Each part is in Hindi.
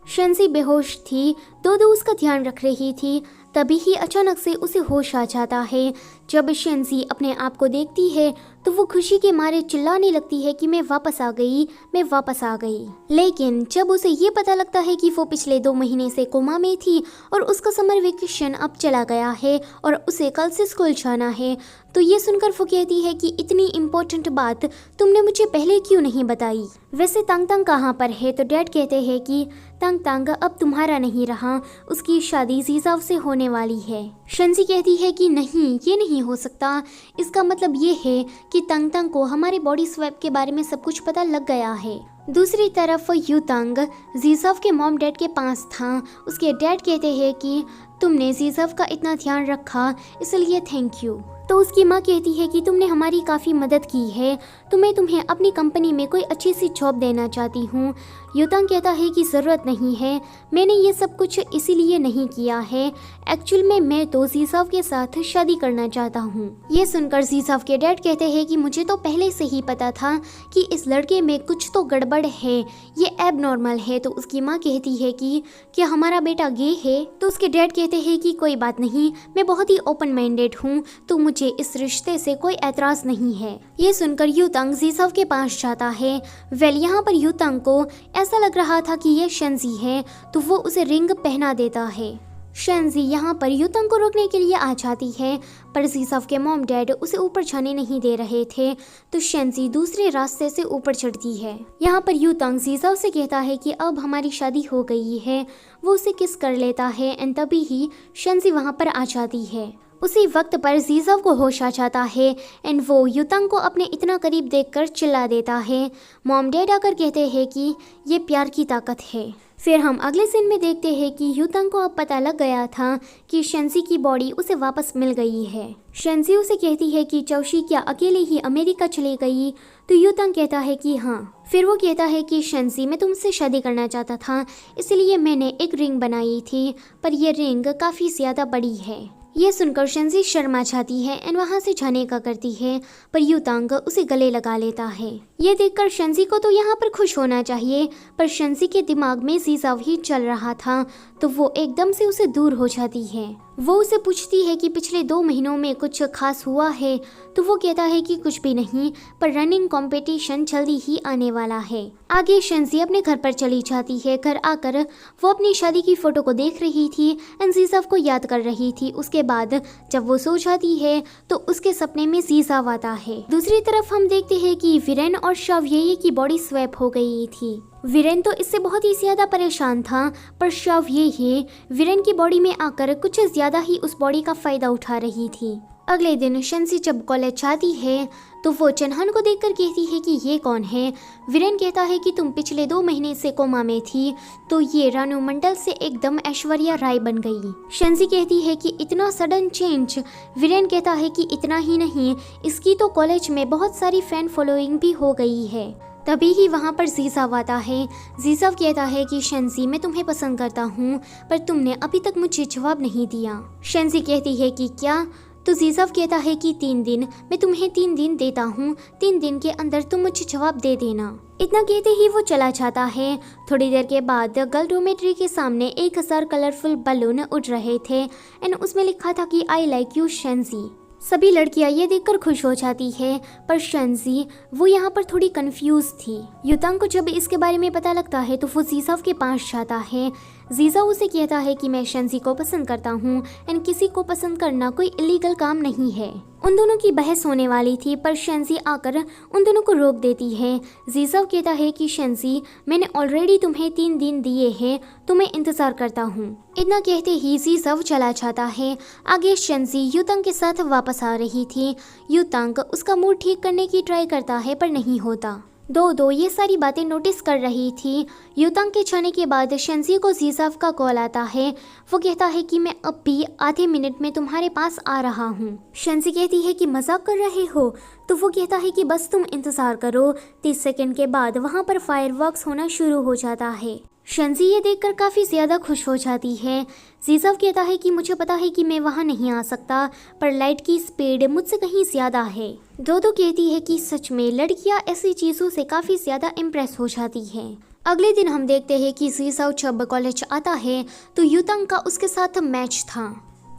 शेंजी बेहोश थी, दो उसका ध्यान रख रही थी। तभी ही अचानक से उसे होश आ जाता है। जब शेंजी अपने आप को देखती है तो वो खुशी के मारे चिल्लाने लगती है कि मैं वापस आ गई, मैं वापस आ गई। लेकिन जब उसे ये पता लगता है कि वो पिछले 2 महीने से कोमा में थी और उसका समर वेकेशन अब चला गया है और उसे कल से स्कूल जाना है, तो ये सुनकर वो कहती है कि इतनी इम्पोर्टेंट बात तुमने मुझे पहले क्यों नहीं बताई। वैसे तंग तंग कहाँ पर है, तो डैड कहते हैं कि तंग तंग अब तुम्हारा नहीं रहा, उसकी शादी जीजाव से होने वाली है। शेंजी कहती है कि नहीं, ये नहीं हो सकता। इसका मतलब ये है कि तंग तंग को हमारे बॉडी स्वैप के बारे में सब कुछ पता लग गया है। दूसरी तरफ यूतंग जीजाव के मॉम डैड के पास था। उसके डैड कहते हैं कि तुमने जीजाव का इतना ध्यान रखा, इसलिए थैंक यू। तो उसकी माँ कहती है कि तुमने हमारी काफ़ी मदद की है, तो मैं तुम्हें अपनी कंपनी में कोई अच्छी सी जॉब देना चाहती हूँ। यूतंग कहता है कि ज़रूरत नहीं है, मैंने ये सब कुछ इसीलिए नहीं किया है। एक्चुअल में मैं तो जीजाव के साथ शादी करना चाहता हूँ। ये सुनकर जीजाव के डैड कहते हैं कि मुझे तो पहले से ही पता था कि इस लड़के में कुछ तो गड़बड़ है, ये एबनॉर्मल है। तो उसकी माँ कहती है कि क्या हमारा बेटा गे है? तो उसके डैड कहते हैं कि कोई बात नहीं, मैं बहुत ही ओपन माइंडेड हूँ, तो मुझे इस रिश्ते से कोई एतराज नहीं है। ये सुनकर यूतंग जीजाव के पास जाता है। वेल यहाँ पर यूतंग को ऐसा लग रहा था कि ये शेंजी है, तो वो उसे रिंग पहना देता है। शेंजी यहाँ पर यूतंग को रोकने के लिए आ जाती है, पर जीजाव के मॉम डैड उसे ऊपर जाने नहीं दे रहे थे, तो शेंजी दूसरे रास्ते से ऊपर चढ़ती है। यहाँ पर यूतंग जीजाव से कहता है कि अब हमारी शादी हो गई है। वो उसे किस कर लेता है एंड तभी ही शेंजी वहाँ पर आ जाती है। उसी वक्त पर जीजाव को होश आ जाता है एंड वो यूतंग को अपने इतना करीब देखकर चिल्ला देता है। मॉम डैड आकर कहते हैं कि ये प्यार की ताकत है। फिर हम अगले सीन में देखते हैं कि यूतंग को अब पता लग गया था कि शेंजी की बॉडी उसे वापस मिल गई है। शेंजी उसे कहती है कि चौशी क्या अकेले ही अमेरिका चली गई? तो यूतंग कहता है कि हाँ। फिर वो कहता है कि शेंजी, मैं तुमसे शादी करना चाहता था, इसलिए मैंने एक रिंग बनाई थी, पर यह रिंग काफ़ी ज़्यादा बड़ी है। ये सुनकर शेंजी शर्मा जाती है एंड वहाँ से जाने का करती है, पर यूतंग उसे गले लगा लेता है। ये देखकर शेंजी को तो यहाँ पर खुश होना चाहिए, पर शेंजी के दिमाग में जीजाव ही चल रहा था, तो वो एकदम से उसे दूर हो जाती है। वो उसे पूछती है कि पिछले 2 महीनों में कुछ खास हुआ है? तो वो कहता है कि कुछ भी नहीं, पर रनिंग कंपटीशन जल्दी ही आने वाला है। आगे शेंजी अपने घर पर चली जाती है। घर आकर वो अपनी शादी की फोटो को देख रही थी एंड जीजाव को याद कर रही थी। उसके बाद जब वो सो जाती है तो उसके सपने में जीजाव आता है। दूसरी तरफ हम देखते हैं कि वीरेन और शवयेये की बॉडी स्वैप हो गई थी। वीरेन तो इससे बहुत ही ज्यादा परेशान था, पर शवयेये वीरेन की बॉडी में आकर कुछ ज्यादा ही उस बॉडी का फायदा उठा रही थी। अगले दिन शेंजी जब कॉलेज जाती है तो वो चन्हान को देखकर कहती है कि ये कौन है? वीरेन कहता है कि तुम पिछले 2 महीने से कोमा में थी, तो ये रानू मंडल से एकदम ऐश्वर्या राय बन गई। शेंजी कहती है कि इतना सडन चेंज? वीरेन कहता है कि इतना ही नहीं, इसकी तो कॉलेज में बहुत सारी फैन फॉलोइंग भी हो गई है। तभी ही वहाँ पर जीजाव आता है। जीजाव कहता है कि शेंजी, मैं तुम्हें पसंद करता हूँ, पर तुमने अभी तक मुझे जवाब नहीं दिया। शेंजी कहती है कि क्या? तो जीजाव कहता है कि 3 दिन, मैं तुम्हें 3 दिन देता हूँ, 3 दिन के अंदर तुम मुझे जवाब दे देना। इतना कहते ही वो चला जाता है। थोड़ी देर के बाद गर्ल डोमेट्री के सामने 1000 कलरफुल बलून उड़ रहे थे एंड उसमें लिखा था कि आई लाइक यू शेंजी। सभी लड़कियां ये देखकर खुश हो जाती है, पर शेंजी वो यहाँ पर थोड़ी कंफ्यूज थी। यूतंग को जब इसके बारे में पता लगता है तो वो जीजाव के पास जाता है। जीजाव उसे कहता है कि मैं शेंजी को पसंद करता हूँ एंड किसी को पसंद करना कोई इलीगल काम नहीं है। उन दोनों की बहस होने वाली थी, पर शेंजी आकर उन दोनों को रोक देती है। जीजाव कहता है कि शेंजी, मैंने ऑलरेडी तुम्हें 3 दिन दिए हैं, तो मैं इंतजार करता हूँ। इतना कहते ही जीजाव चला जाता है। आगे शेंजी यूतंग के साथ वापस आ रही थी। यूतंग उसका मूड ठीक करने की ट्राई करता है, पर नहीं होता। दो ये सारी बातें नोटिस कर रही थी। यूतंग के जाने के बाद शेंजी को जीजाव का कॉल आता है। वो कहता है कि मैं अब भी आधे मिनट में तुम्हारे पास आ रहा हूँ। शेंजी कहती है कि मजाक कर रहे हो? तो वो कहता है कि बस तुम इंतजार करो। 30 सेकंड के बाद वहाँ पर फायरवर्क्स होना शुरू हो जाता है। शेंजी ये देखकर काफ़ी ज़्यादा खुश हो जाती है। जीजाव कहता है कि मुझे पता है कि मैं वहाँ नहीं आ सकता, पर लाइट की स्पीड मुझसे कहीं ज़्यादा है। दो कहती है कि सच में लड़कियाँ ऐसी चीज़ों से काफ़ी ज़्यादा इम्प्रेस हो जाती हैं। अगले दिन हम देखते हैं कि जीसाओ जब कॉलेज आता है तो यूतंग का उसके साथ मैच था।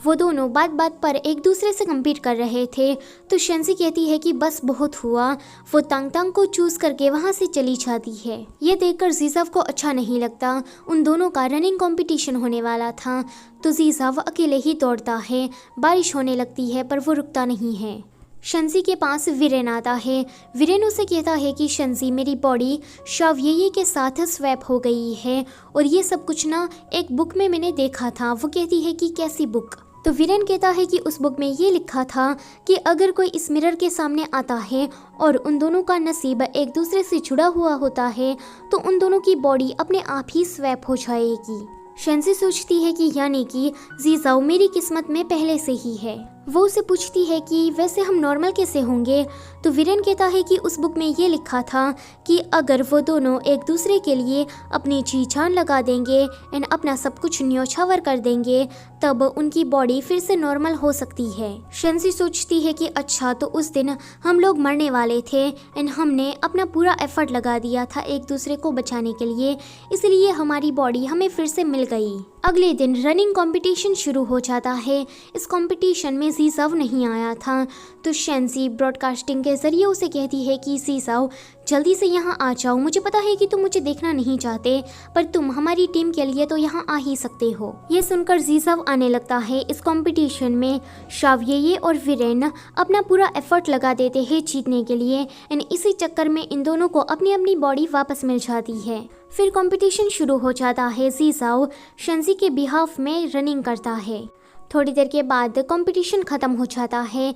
वो दोनों बात बात पर एक दूसरे से कम्पीट कर रहे थे तो शेंजी कहती है कि बस बहुत हुआ। वो तांग तांग को चूज करके वहाँ से चली जाती है। ये देखकर जीसाव को अच्छा नहीं लगता। उन दोनों का रनिंग कंपटीशन होने वाला था तो जीसाव अकेले ही दौड़ता है। बारिश होने लगती है पर वो रुकता नहीं है। शेंजी के पास वीरेन आता है। वीरेन उसे कहता है कि शेंजी, मेरी बॉडी शावयेये के साथ स्वैप हो गई है और ये सब कुछ ना एक बुक में मैंने देखा था। वो कहती है कि कैसी बुक? तो वीरेन कहता है कि उस बुक में ये लिखा था कि अगर कोई इस मिरर के सामने आता है और उन दोनों का नसीब एक दूसरे से जुड़ा हुआ होता है तो उन दोनों की बॉडी अपने आप ही स्वैप हो जाएगी। शेंजी सोचती है कि यानी कि जीसाओ मेरी किस्मत में पहले से ही है। वो उसे पूछती है कि वैसे हम नॉर्मल कैसे होंगे? तो वीरेन कहता है कि उस बुक में ये लिखा था कि अगर वो दोनों एक दूसरे के लिए अपनी जी जान लगा देंगे एंड अपना सब कुछ न्योछावर कर देंगे तब उनकी बॉडी फिर से नॉर्मल हो सकती है। शेंजी सोचती है कि अच्छा, तो उस दिन हम लोग मरने वाले थे एंड हमने अपना पूरा एफर्ट लगा दिया था एक दूसरे को बचाने के लिए, इसलिए हमारी बॉडी हमें फिर से मिल गई। अगले दिन रनिंग कंपटीशन शुरू हो जाता है। इस कंपटीशन में जीसाओ नहीं आया था तो शेंजी ब्रॉडकास्टिंग के जरिए उसे कहती है कि जीसाओ जल्दी से यहाँ आ जाओ। मुझे पता है कि तुम मुझे देखना नहीं चाहते पर तुम हमारी टीम के लिए तो यहाँ आ ही सकते हो। ये सुनकर जीसाओ आने लगता है। इस कंपटीशन में शावयेये और वीरेन अपना पूरा एफर्ट लगा देते हैं जीतने के लिए एंड इसी चक्कर में इन दोनों को अपनी अपनी बॉडी वापस मिल जाती है। फिर कंपटीशन शुरू हो जाता है। जीसाओ शेंजी के बिहाफ में रनिंग करता है। थोड़ी देर के बाद कंपटीशन ख़त्म हो जाता है।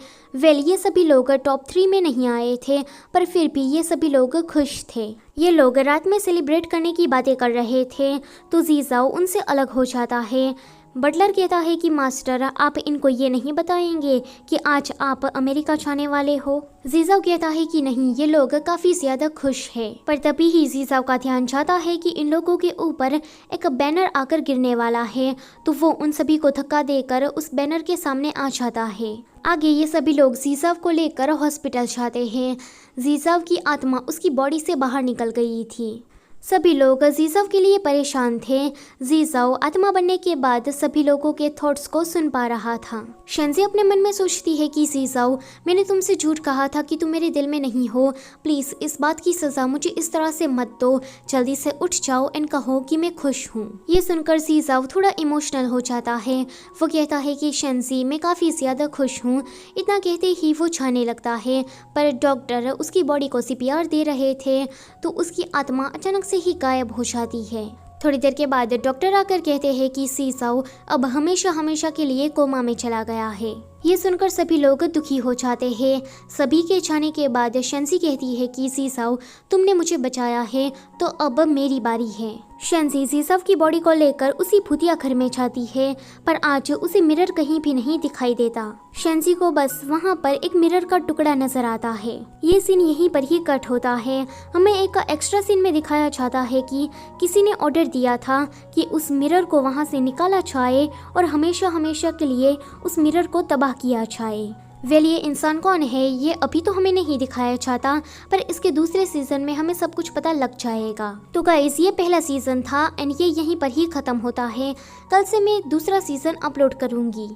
ये सभी लोग टॉप 3 में नहीं आए थे पर फिर भी ये सभी लोग खुश थे। ये लोग रात में सेलिब्रेट करने की बातें कर रहे थे तो जीसाओ उनसे अलग हो जाता है। बटलर कहता है कि मास्टर, आप इनको ये नहीं बताएंगे कि आज आप अमेरिका जाने वाले हो? जीसाओ कहता है कि नहीं, ये लोग काफ़ी ज़्यादा खुश है। पर तभी ही जीसाओ का ध्यान जाता है कि इन लोगों के ऊपर एक बैनर आकर गिरने वाला है तो वो उन सभी को धक्का देकर उस बैनर के सामने आ जाता है। आगे ये सभी लोग जीसाओ को लेकर हॉस्पिटल जाते हैं। जीसाओ की आत्मा उसकी बॉडी से बाहर निकल गई थी। सभी लोग जीसाओ के लिए परेशान थे। जीसाओ आत्मा बनने के बाद सभी लोगों के थॉट्स को सुन पा रहा था। शेंजी अपने मन में सोचती है कि जीसाओ, मैंने तुमसे झूठ कहा था कि तुम मेरे दिल में नहीं हो। प्लीज़ इस बात की सज़ा मुझे इस तरह से मत दो। जल्दी से उठ जाओ एंड कहो कि मैं खुश हूँ। ये सुनकर जीसाओ थोड़ा इमोशनल हो जाता है। वो कहता है कि शेंजी, मैं काफ़ी ज़्यादा खुश हूँ। इतना कहते ही वो जाने लगता है पर डॉक्टर उसकी बॉडी को CPR दे रहे थे तो उसकी आत्मा अचानक से ही गायब हो जाती है। थोड़ी देर के बाद डॉक्टर आकर कहते हैं कि जीसाओ अब हमेशा हमेशा के लिए कोमा में चला गया है। ये सुनकर सभी लोग दुखी हो जाते हैं। सभी के जाने के बाद शेंजी कहती है कि जीसाओ, तुमने मुझे बचाया है तो अब मेरी बारी है। शेंजी जीसाओ की बॉडी को लेकर उसी भूतिया घर में जाती है पर आज उसे मिरर कहीं भी नहीं दिखाई देता। शेंजी को बस वहाँ पर एक मिरर का टुकड़ा नजर आता है। ये सीन यहीं पर ही कट होता है। हमें एक एक्स्ट्रा सीन में दिखाया जाता है कि किसी ने ऑर्डर दिया था कि उस मिरर को वहाँ से निकाला जाए और हमेशा हमेशा के लिए उस मिरर को तबाह किया जाए। ये इंसान कौन है ये अभी तो हमें नहीं दिखाया जाता पर इसके दूसरे सीजन में हमें सब कुछ पता लग जाएगा। तो गाइस, ये पहला सीजन था एंड ये यहीं पर ही खत्म होता है। कल से मैं दूसरा सीजन अपलोड करूंगी।